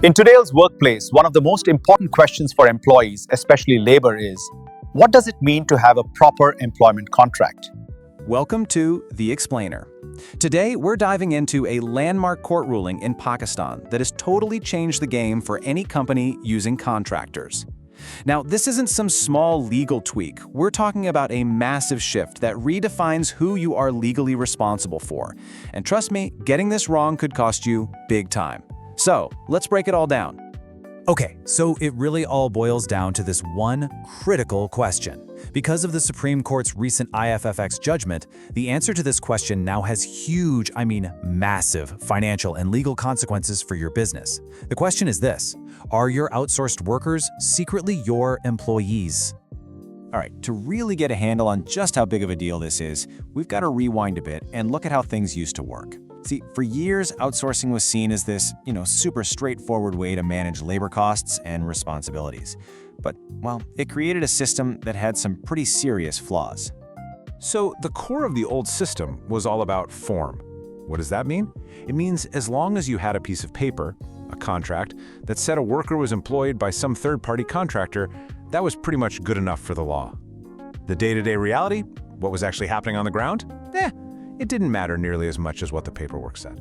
In today's workplace, one of the most important questions for employees, especially labor, is what does it mean to have a proper employment contract? Welcome to The Explainer. Today, we're diving into a landmark court ruling in Pakistan that has totally changed the game for any company using contractors. Now, this isn't some small legal tweak. We're talking about a massive shift that redefines who you are legally responsible for. And trust me, getting this wrong could cost you big time. So, let's break it all down. Okay, so it really all boils down to this one critical question. Because of the Supreme Court's recent IFFCO judgment, the answer to this question now has huge, massive financial and legal consequences for your business. The question is this: are your outsourced workers secretly your employees? All right, to really get a handle on just how big of a deal this is, we've got to rewind a bit and look at how things used to work. See, for years, outsourcing was seen as this, super straightforward way to manage labor costs and responsibilities. But, well, it created a system that had some pretty serious flaws. So the core of the old system was all about form. What does that mean? It means as long as you had a piece of paper, a contract, that said a worker was employed by some third-party contractor, that was pretty much good enough for the law. The day-to-day reality, what was actually happening on the ground? It didn't matter nearly as much as what the paperwork said.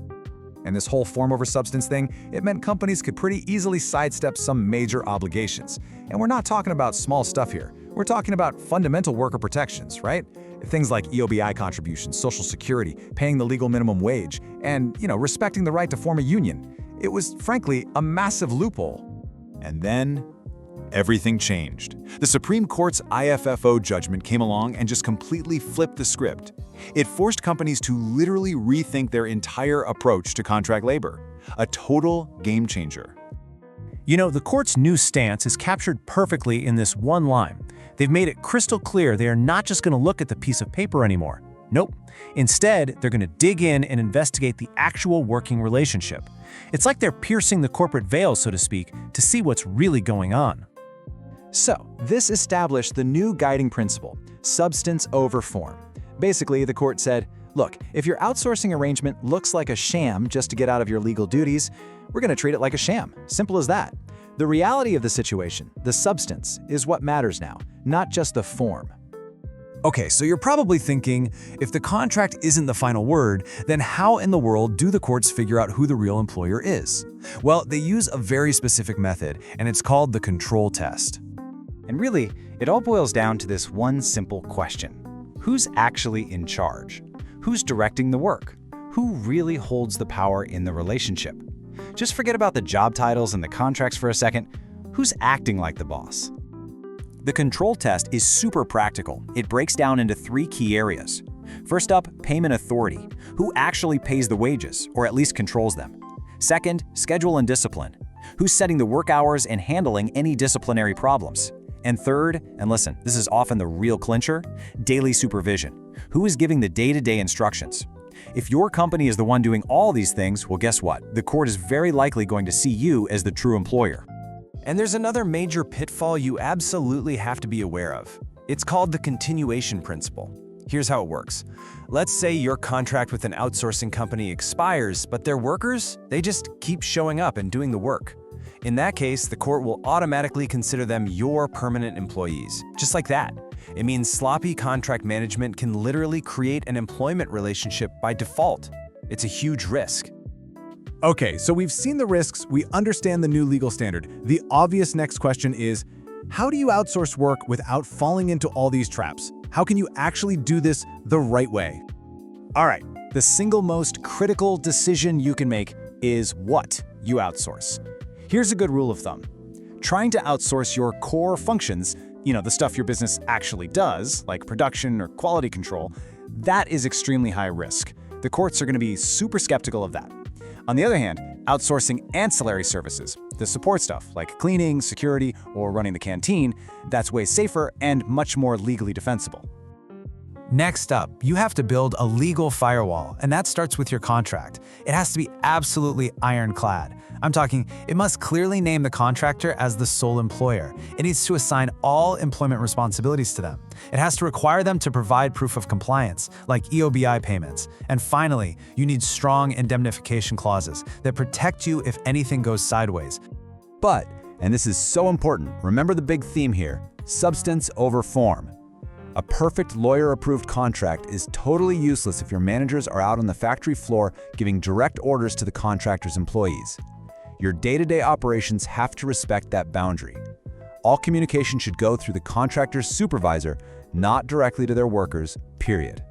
And this whole form over substance thing, it meant companies could pretty easily sidestep some major obligations. And we're not talking about small stuff here. We're talking about fundamental worker protections, right? Things like EOBI contributions, Social Security, paying the legal minimum wage, and, respecting the right to form a union. It was, frankly, a massive loophole. And then everything changed. The Supreme Court's IFFCO judgment came along and just completely flipped the script. It forced companies to literally rethink their entire approach to contract labor. A total game changer. The court's new stance is captured perfectly in this one line. They've made it crystal clear they are not just going to look at the piece of paper anymore. Nope. Instead, they're going to dig in and investigate the actual working relationship. It's like they're piercing the corporate veil, so to speak, to see what's really going on. So, this established the new guiding principle, substance over form. Basically, the court said, look, if your outsourcing arrangement looks like a sham just to get out of your legal duties, we're going to treat it like a sham. Simple as that. The reality of the situation, the substance, is what matters now, not just the form. Okay, so you're probably thinking, if the contract isn't the final word, then how in the world do the courts figure out who the real employer is? Well, they use a very specific method, and it's called the control test. And really, it all boils down to this one simple question. Who's actually in charge? Who's directing the work? Who really holds the power in the relationship? Just forget about the job titles and the contracts for a second. Who's acting like the boss? The control test is super practical. It breaks down into 3 key areas. First up, payment authority. Who actually pays the wages, or at least controls them? Second, schedule and discipline. Who's setting the work hours and handling any disciplinary problems? And third, and listen, this is often the real clincher, daily supervision. Who is giving the day-to-day instructions? If your company is the one doing all these things, well, guess what? The court is very likely going to see you as the true employer. And there's another major pitfall you absolutely have to be aware of. It's called the continuation principle. Here's how it works. Let's say your contract with an outsourcing company expires, but their workers, they just keep showing up and doing the work. In that case, the court will automatically consider them your permanent employees, just like that. It means sloppy contract management can literally create an employment relationship by default. It's a huge risk. Okay, so we've seen the risks, we understand the new legal standard. The obvious next question is, how do you outsource work without falling into all these traps? How can you actually do this the right way? All right, the single most critical decision you can make is what you outsource. Here's a good rule of thumb. Trying to outsource your core functions, the stuff your business actually does, like production or quality control, that is extremely high risk. The courts are going to be super skeptical of that. On the other hand, outsourcing ancillary services, the support stuff like cleaning, security, or running the canteen, that's way safer and much more legally defensible. Next up, you have to build a legal firewall, and that starts with your contract. It has to be absolutely ironclad. I'm talking, it must clearly name the contractor as the sole employer. It needs to assign all employment responsibilities to them. It has to require them to provide proof of compliance, like EOBI payments. And finally, you need strong indemnification clauses that protect you if anything goes sideways. But, and this is so important, remember the big theme here, substance over form. A perfect lawyer-approved contract is totally useless if your managers are out on the factory floor giving direct orders to the contractor's employees. Your day-to-day operations have to respect that boundary. All communication should go through the contractor's supervisor, not directly to their workers, period.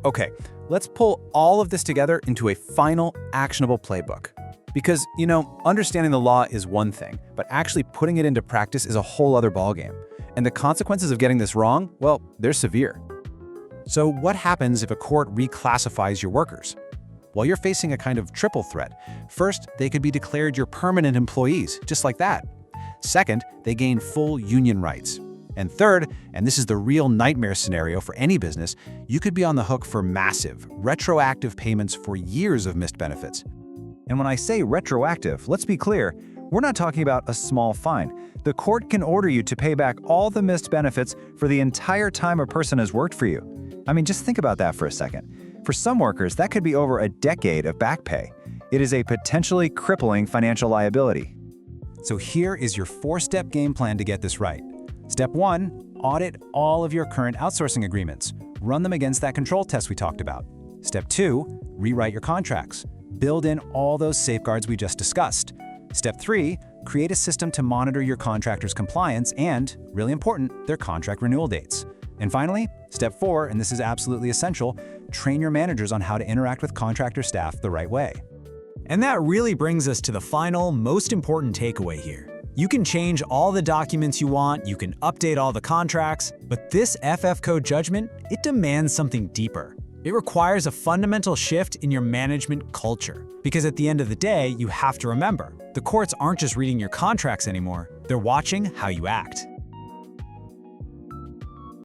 Okay, let's pull all of this together into a final, actionable playbook. Because, understanding the law is one thing, but actually putting it into practice is a whole other ballgame. And the consequences of getting this wrong, well, they're severe. So what happens if a court reclassifies your workers? Well, you're facing a kind of triple threat. First, they could be declared your permanent employees, just like that. Second, they gain full union rights. And third, and this is the real nightmare scenario for any business, you could be on the hook for massive, retroactive payments for years of missed benefits. And when I say retroactive, let's be clear, we're not talking about a small fine. The court can order you to pay back all the missed benefits for the entire time a person has worked for you. I mean, just think about that for a second. For some workers, that could be over a decade of back pay. It is a potentially crippling financial liability. So here is your 4-step game plan to get this right. Step 1, audit all of your current outsourcing agreements. Run them against that control test we talked about. Step 2, rewrite your contracts. Build in all those safeguards we just discussed. Step 3, create a system to monitor your contractor's compliance and, really important, their contract renewal dates. And finally, step 4, and this is absolutely essential, train your managers on how to interact with contractor staff the right way. And that really brings us to the final, most important takeaway here. You can change all the documents you want, you can update all the contracts, but this IFFCO judgment, it demands something deeper. It requires a fundamental shift in your management culture. Because at the end of the day, you have to remember, the courts aren't just reading your contracts anymore, they're watching how you act.